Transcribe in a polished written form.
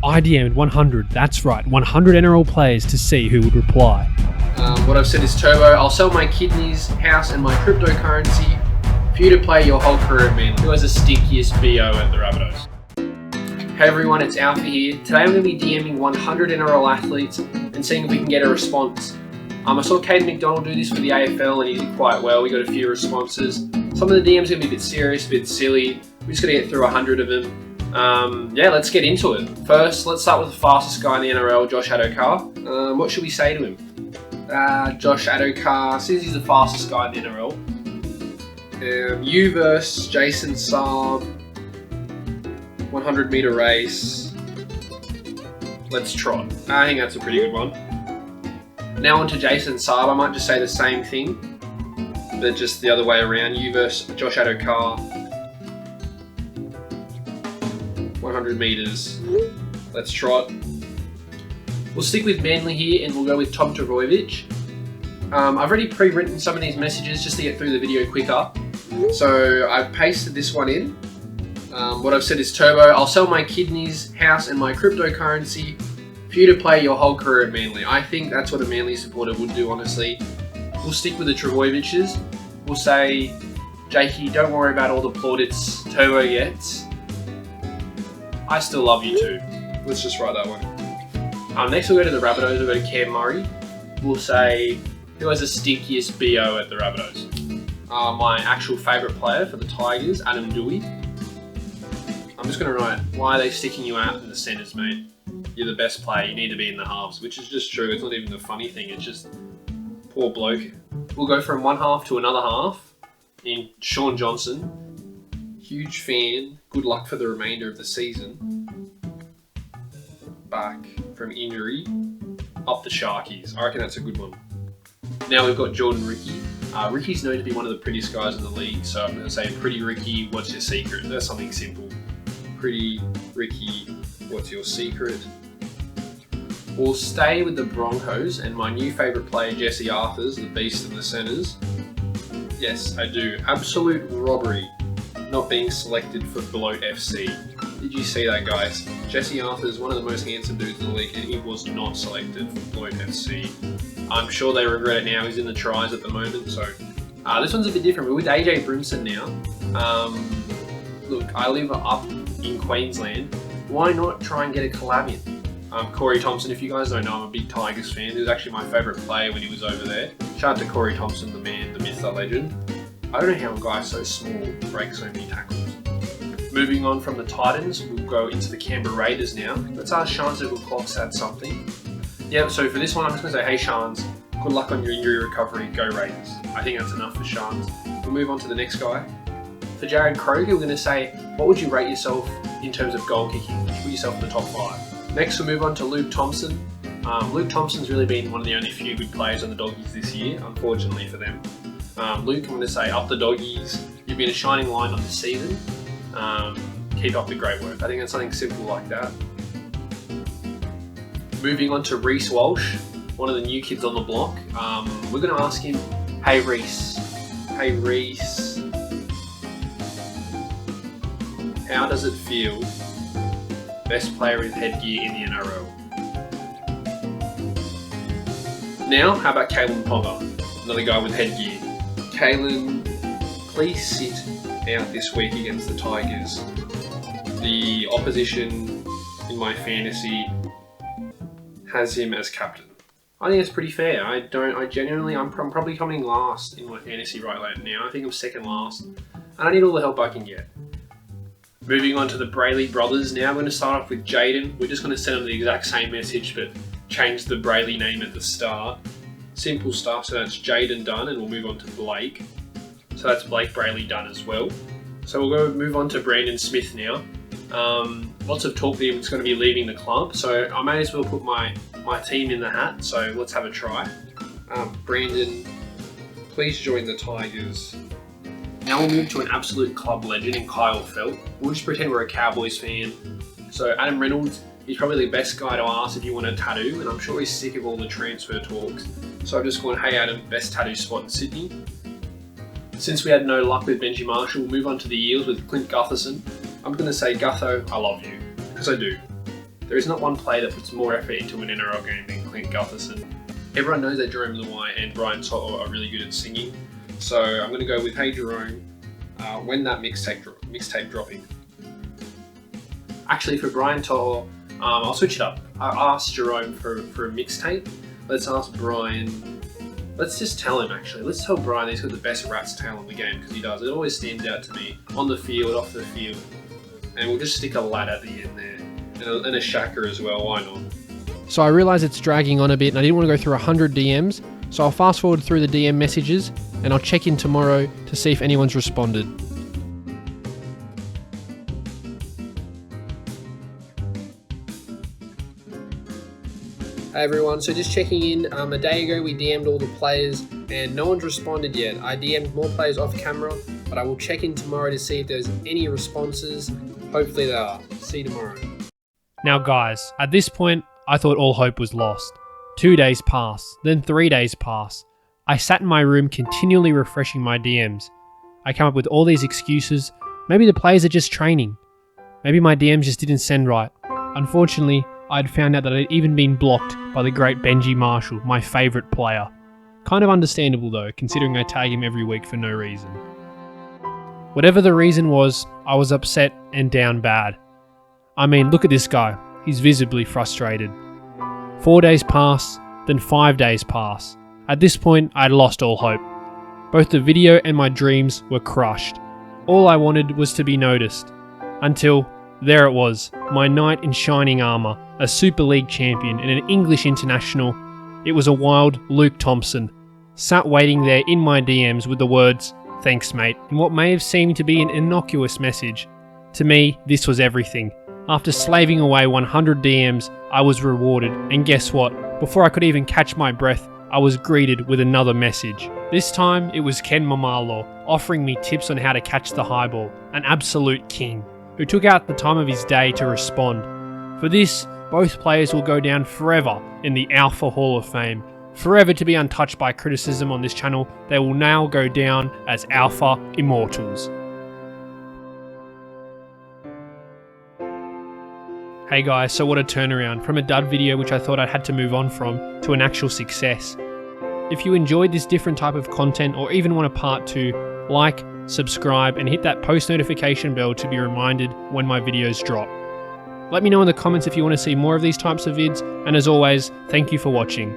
I DM'd 100, that's right, 100 NRL players to see who would reply. What I've said is Turbo, I'll sell my kidneys, house and my cryptocurrency for you to play your whole career at Manly. Who has the stinkiest BO at the Rabbitohs? Hey everyone, it's Alpha here. Today I'm going to be DMing 100 NRL athletes and seeing if we can get a response. I saw Caden McDonald do this for the AFL and he did quite well. We got a few responses. Some of the DMs are going to be a bit serious, a bit silly. We're just going to get through 100 of them. Yeah, let's get into it. First, let's start with the fastest guy in the NRL, Josh Addo-Carr. What should we say to him? Josh Addo-Carr, since he's the fastest guy in the NRL. You versus Jason Saab, 100 metre race. Let's trot. I think that's a pretty good one. Now on to Jason Saab. I might just say the same thing, but just the other way around. You versus Josh Addo-Carr, 100 metres. Let's trot. We'll stick with Manly here and we'll go with Tom Trbojevic. I've already pre-written some of these messages just to get through the video quicker. So I've pasted this one in. What I've said is Turbo, I'll sell my kidneys, house and my cryptocurrency for you to play your whole career at Manly. I think that's what a Manly supporter would do, honestly. We'll stick with the Trbojevics. We'll say, Jakey, don't worry about all the plaudits Turbo gets. I still love you too. Let's just write that one. Next we'll go to the Rabbitohs, we'll go to Cam Murray. We'll say, who has the stinkiest BO at the Rabbitohs? My actual favourite player for the Tigers, Adam Doueihi. I'm just going to write, why are they sticking you out in the centres, mate? You're the best player, you need to be in the halves, which is just true. It's not even the funny thing, it's just poor bloke. We'll go from one half to another half in Sean Johnson. Huge fan, good luck for the remainder of the season. Back from injury, up the Sharkies. I reckon that's a good one. Now we've got Jordan Ricky. Ricky's known to be one of the prettiest guys in the league, so I'm going to say, Pretty Ricky, what's your secret? That's something simple. Pretty Ricky, what's your secret? We'll stay with the Broncos and my new favourite player, Jesse Arthurs, the beast in the centres. Yes, I do. Absolute robbery not being selected for Bloat FC. Did you see that, guys? Jesse Arthur is one of the most handsome dudes in the league and he was not selected for Bloat FC. I'm sure they regret it now. He's in the tries at the moment, so this one's a bit different. We're with AJ Brimson now. Look, I live up in Queensland. Why not try and get a collab in? Corey Thompson, if you guys don't know, I'm a big Tigers fan. He was actually my favourite player when he was over there. Shout out to Corey Thompson, the man, the myth, the legend. I don't know how a guy so small breaks so many tackles. Moving on from the Titans, we'll go into the Canberra Raiders now. Let's ask Shans if Clocks had something. Yeah, so for this one, I'm just going to say, hey Shans, good luck on your injury recovery, go Raiders. I think that's enough for Shans. We'll move on to the next guy. For Jared Kroger, we're going to say, what would you rate yourself in terms of goal kicking? Would you put yourself in the top 5? Next, we'll move on to Luke Thompson. Luke Thompson's really been one of the only few good players on the Doggies this year, unfortunately for them. Luke, I'm going to say, up the Doggies. You've been a shining line on this season. Keep up the great work. I think that's something simple like that. Moving on to Reese Walsh, one of the new kids on the block. We're going to ask him, hey Reese, how does it feel? Best player with headgear in the NRL. Now, how about Kalen Ponga, another guy with headgear. Kalen, please sit out this week against the Tigers. The opposition in my fantasy has him as captain. I think it's pretty fair. I'm probably coming last in my fantasy right now. I think I'm second last. And I need all the help I can get. Moving on to the Brayley brothers now. We're going to start off with Jaden. We're just going to send them the exact same message, but change the Brayley name at the start. Simple stuff, so that's Jaden done, and we'll move on to Blake. So that's Blake Brayley done as well. So we'll move on to Brandon Smith now. Lots of talk that he's going to be leaving the club, so I may as well put my team in the hat, so let's have a try. Brandon, please join the Tigers. Now we'll move to an absolute club legend in Kyle Felt. We'll just pretend we're a Cowboys fan. So Adam Reynolds, he's probably the best guy to ask if you want a tattoo, and I'm sure he's sick of all the transfer talks. So I've just gone, hey Adam, best tattoo spot in Sydney. Since we had no luck with Benji Marshall, we'll move on to the Eels with Clint Gutherson. I'm going to say, Gutho, I love you, because I do. There is not one player that puts more effort into an NRL game than Clint Gutherson. Everyone knows that Jerome Luai and Brian Toto are really good at singing, so I'm going to go with Hey Jerome, when that mixtape dropping. Actually, for Brian Toto, I'll switch it up. I asked Jerome for a mixtape. Let's ask Brian. Let's just tell him, actually. Let's tell Brian he's got the best rat's tail in the game, because he does. It always stands out to me, on the field, off the field. And we'll just stick a lad at the end there. And a shacker as well, why not? So I realise it's dragging on a bit and I didn't want to go through 100 DMs, so I'll fast forward through the DM messages and I'll check in tomorrow to see if anyone's responded. Hey everyone, so just checking in, a day ago we DM'd all the players and no one's responded yet. I DM'd more players off camera, but I will check in tomorrow to see if there's any responses. Hopefully there are. See you tomorrow. Now guys, at this point, I thought all hope was lost. 2 days pass, then 3 days pass. I sat in my room continually refreshing my DMs. I came up with all these excuses. Maybe the players are just training. Maybe my DMs just didn't send right. Unfortunately, I'd found out that I'd even been blocked by the great Benji Marshall, my favourite player. Kind of understandable though, considering I tag him every week for no reason. Whatever the reason was, I was upset and down bad. I mean, look at this guy. He's visibly frustrated. 4 days pass, then 5 days pass. At this point, I'd lost all hope. Both the video and my dreams were crushed. All I wanted was to be noticed. Until, there it was, my knight in shining armour, a Super League champion and an English international. It was a wild Luke Thompson, sat waiting there in my DMs with the words, "Thanks mate," in what may have seemed to be an innocuous message. To me, this was everything. After slaving away 100 DMs, I was rewarded, and guess what? Before I could even catch my breath, I was greeted with another message. This time, it was Ken Mamalo, offering me tips on how to catch the high ball, an absolute king, who took out the time of his day to respond. For this, both players will go down forever in the Alpha Hall of Fame. Forever to be untouched by criticism on this channel, they will now go down as Alpha Immortals. Hey guys, so what a turnaround from a dud video which I thought I had to move on from to an actual success. If you enjoyed this different type of content or even want a part 2, like, subscribe and hit that post notification bell to be reminded when my videos drop. Let me know in the comments if you want to see more of these types of vids, and as always, thank you for watching.